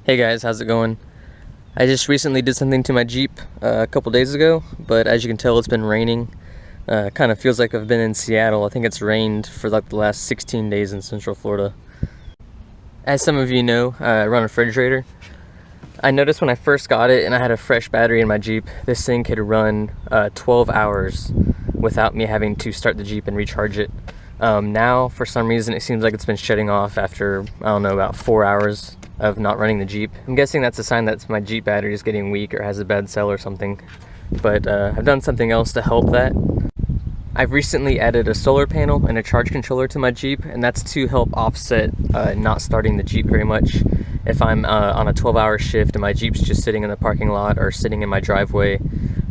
Hey guys, how's it going? I just recently did something to my Jeep a couple days ago, but as you can tell it's been raining. Kind of feels like I've been in Seattle. I think it's rained for like the last 16 days in Central Florida. As some of you know, I run a refrigerator. I noticed when I first got it and I had a fresh battery in my Jeep, this thing could run 12 hours without me having to start the Jeep and recharge it. Now, for some reason, it seems like it's been shutting off after, I don't know, about 4 hours of not running the Jeep. I'm guessing that's a sign that my Jeep battery is getting weak or has a bad cell or something. But I've done something else to help that. I've recently added a solar panel and a charge controller to my Jeep, and that's to help offset not starting the Jeep very much. If I'm on a 12-hour shift and my Jeep's just sitting in the parking lot or sitting in my driveway,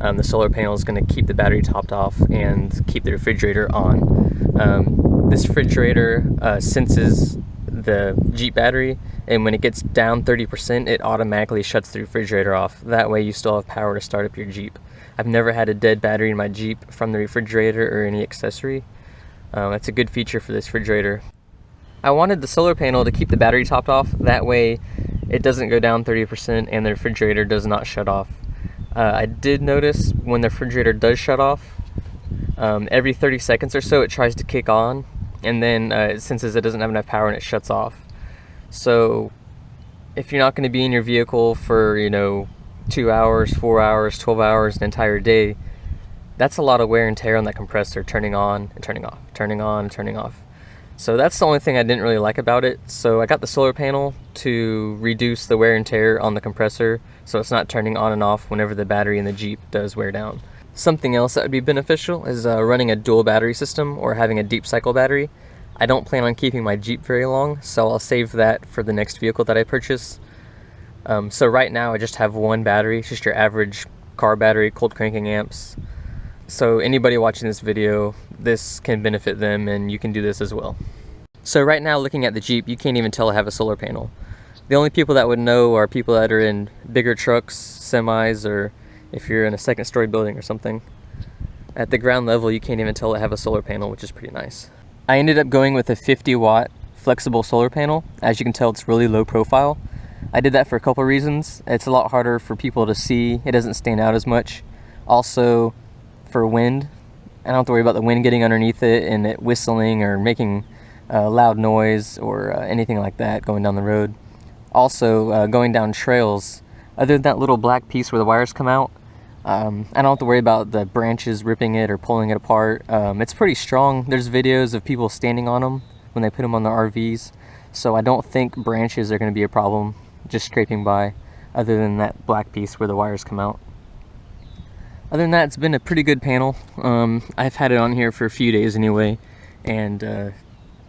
the solar panel is going to keep the battery topped off and keep the refrigerator on. This refrigerator senses the Jeep battery, and when it gets down 30%, it automatically shuts the refrigerator off. That way you still have power to start up your Jeep. I've never had a dead battery in my Jeep from the refrigerator or any accessory. That's a good feature for this refrigerator. I wanted the solar panel to keep the battery topped off. That way it doesn't go down 30% and the refrigerator does not shut off. I did notice when the refrigerator does shut off, every 30 seconds or so it tries to kick on, and then it senses it doesn't have enough power and it shuts off. So if you're not going to be in your vehicle for 2 hours, 4 hours, 12 hours, an entire day, that's a lot of wear and tear on that compressor, turning on and turning off, turning on and turning off. So that's the only thing I didn't really like about it. So I got the solar panel to reduce the wear and tear on the compressor, so it's not turning on and off whenever the battery in the Jeep does wear down. Something else that would be beneficial is running a dual battery system or having a deep cycle battery. I don't plan on keeping my Jeep very long, so I'll save that for the next vehicle that I purchase. So right now I just have one battery, just your average car battery, cold cranking amps. So anybody watching this video, this can benefit them, and you can do this as well. So right now, looking at the Jeep, you can't even tell I have a solar panel. The only people that would know are people that are in bigger trucks, semis, or if you're in a second story building or something. At the ground level, you can't even tell I have a solar panel, which is pretty nice. I ended up going with a 50-watt flexible solar panel. As you can tell, it's really low profile. I did that for a couple of reasons. It's a lot harder for people to see. It doesn't stand out as much. Also, for wind, I don't have to worry about the wind getting underneath it and it whistling or making loud noise or anything like that going down the road. Also, going down trails, other than that little black piece where the wires come out, I don't have to worry about the branches ripping it or pulling it apart. It's pretty strong. There's videos of people standing on them when they put them on their RVs, so I don't think branches are going to be a problem just scraping by, other than that black piece where the wires come out. Other than that, it's been a pretty good panel. I've had it on here for a few days anyway, and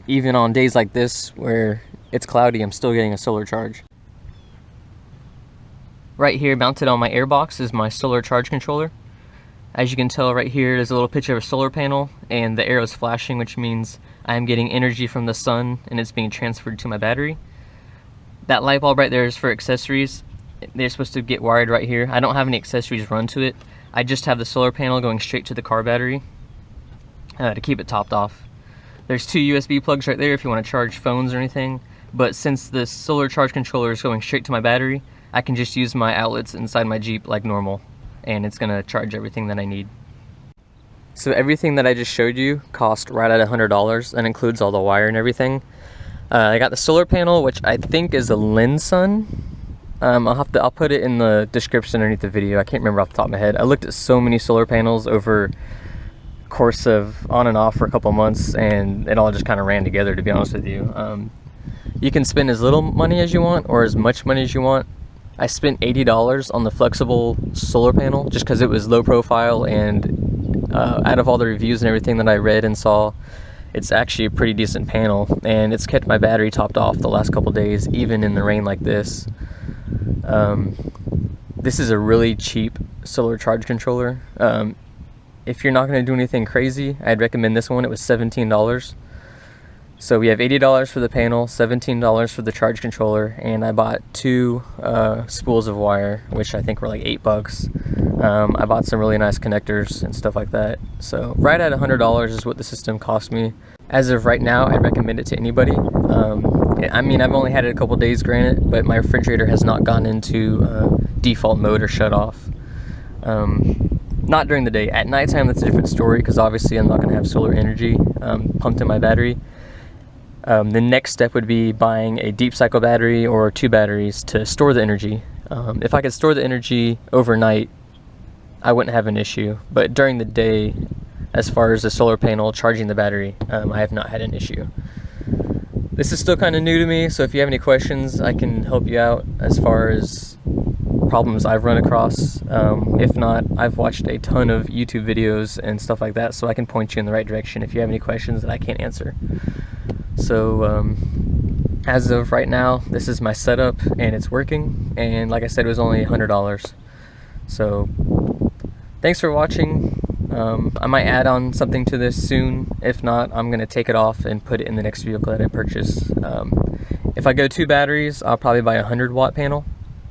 even on days like this where it's cloudy, I'm still getting a solar charge. Right here, mounted on my airbox, is my solar charge controller. As you can tell right here, there's a little picture of a solar panel, and the arrow is flashing, which means I'm getting energy from the sun and it's being transferred to my battery. That light bulb right there is for accessories. They're supposed to get wired right here. I don't have any accessories run to it. I just have the solar panel going straight to the car battery to keep it topped off. There's two USB plugs right there if you want to charge phones or anything, but since the solar charge controller is going straight to my battery, I can just use my outlets inside my Jeep like normal, and it's going to charge everything that I need. So everything that I just showed you cost right at $100. That includes all the wire and everything. I got the solar panel, which I think is a Linsun. I'll put it in the description underneath the video. I can't remember off the top of my head. I looked at so many solar panels over the course of on and off for a couple months, and it all just kind of ran together, to be honest with you. You can spend as little money as you want or as much money as you want. I spent $80 on the flexible solar panel just because it was low profile, and out of all the reviews and everything that I read and saw, it's actually a pretty decent panel, and it's kept my battery topped off the last couple days, even in the rain like this. This is a really cheap solar charge controller. If you're not going to do anything crazy, I'd recommend this one. It was $17. So we have $80 for the panel, $17 for the charge controller, and I bought two spools of wire, which I think were like $8. I bought some really nice connectors and stuff like that. So right at $100 is what the system cost me. As of right now, I'd recommend it to anybody. I mean, I've only had it a couple days, granted, but my refrigerator has not gone into default mode or shut off. Not during the day. At nighttime, that's a different story, because obviously I'm not going to have solar energy pumped in my battery. The next step would be buying a deep cycle battery or 2 batteries to store the energy. If I could store the energy overnight, I wouldn't have an issue, but during the day, as far as the solar panel charging the battery, I have not had an issue. This is still kind of new to me, so if you have any questions, I can help you out as far as problems I've run across. If not, I've watched a ton of YouTube videos and stuff like that, so I can point you in the right direction if you have any questions that I can't answer. So as of right now, this is my setup and it's working, and like I said, it was only $100. So thanks for watching. I might add on something to this soon. If not, I'm going to take it off and put it in the next vehicle that I purchase. If I go 2 batteries, I'll probably buy a 100-watt panel.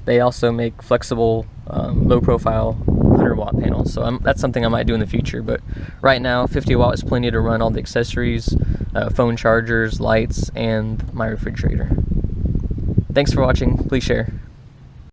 They also make flexible, low-profile 100-watt panels, so that's something I might do in the future. But right now, 50 watt is plenty to run all the accessories, phone chargers, lights, and my refrigerator. Thanks for watching. Please share.